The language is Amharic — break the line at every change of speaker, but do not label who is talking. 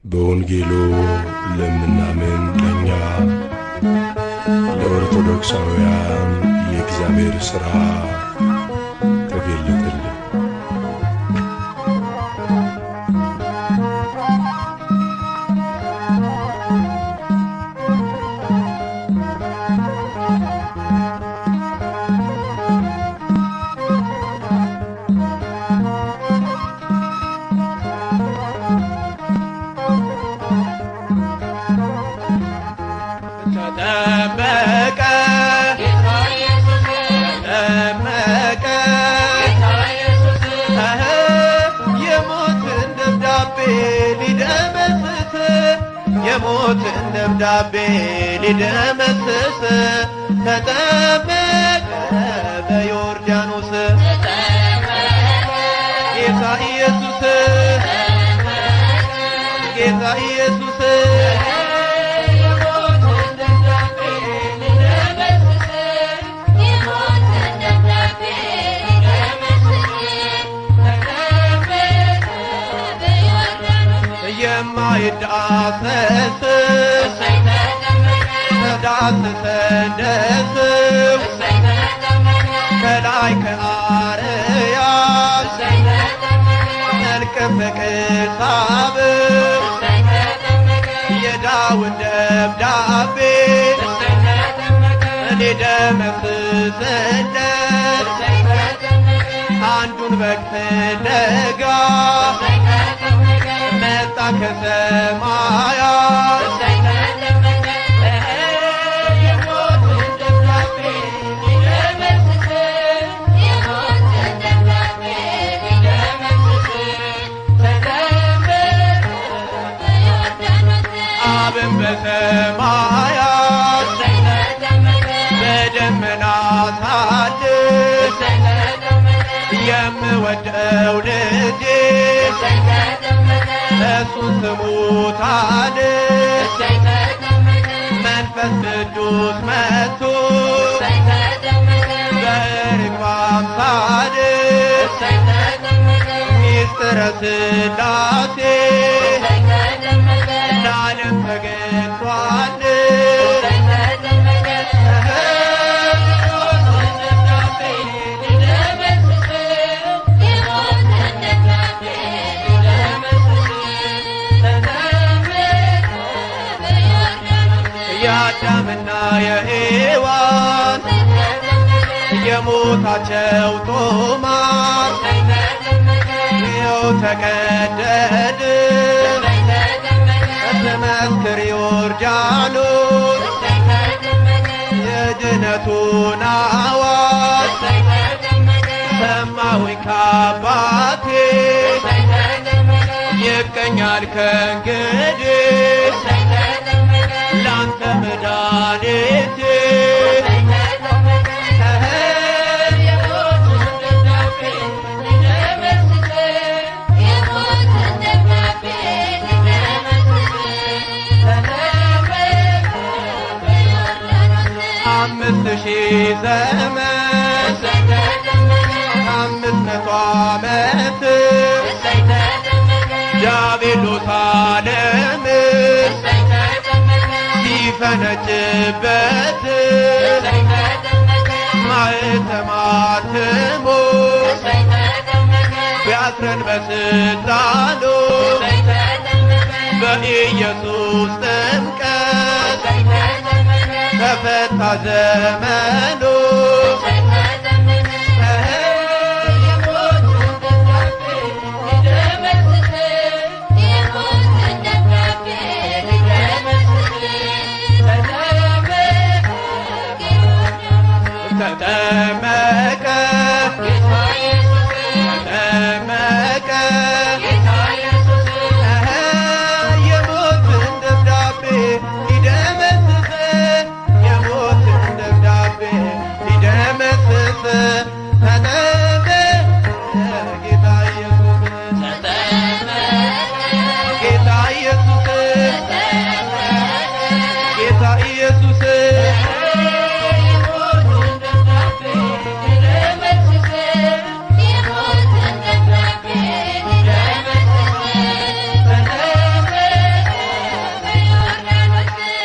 በወንጌሉ ለምናምን ለኛ ለኦርቶዶክሳውያን የእግዚአብሔር ሥራ ተገለጠልን።
የሞትን ደብዳቤ ሊደመስስ ተጠመቀ በዮርዳኖስ ጌታ ኢየሱስ ጌታ ኢየሱስ የማይዳሰስ ተዳሰሰ ከላይ ከአርያም መልከ ፍቅር ሳብ የዳዊት ደብዳቤ ሊደመስስለት አንዱን በግ ፍለጋ መጣ ከሰማያት አብን በሰማያት በደመና ሳድር የምወደው ልጄ እሱን ስሙታል መንፈስ ቅዱስ መጥቶ በርግብ አምሳል ሚስጥረ ሥላሴ ለዓለም ተገልጧል። የአዳምና የሔዋን የሞታቸው ጦማር ይኸው ተቀደደ ተመስክር ዮርዳኖስ የድነቱን አዋጅ ሰማሁኝ ከአባቴ ይገኛል ከእንግዲህ ላንተ መድኃኒቴ አምስት ሺህ ዘመን 500 ዓመት ዲያብሎስ ዓለምን ሲፈነጭበት ማኅተም አትሞ ቢያስረን በሥልጣኑ በኢየሱስ ጥምቀት ተፈታ ዘመኑ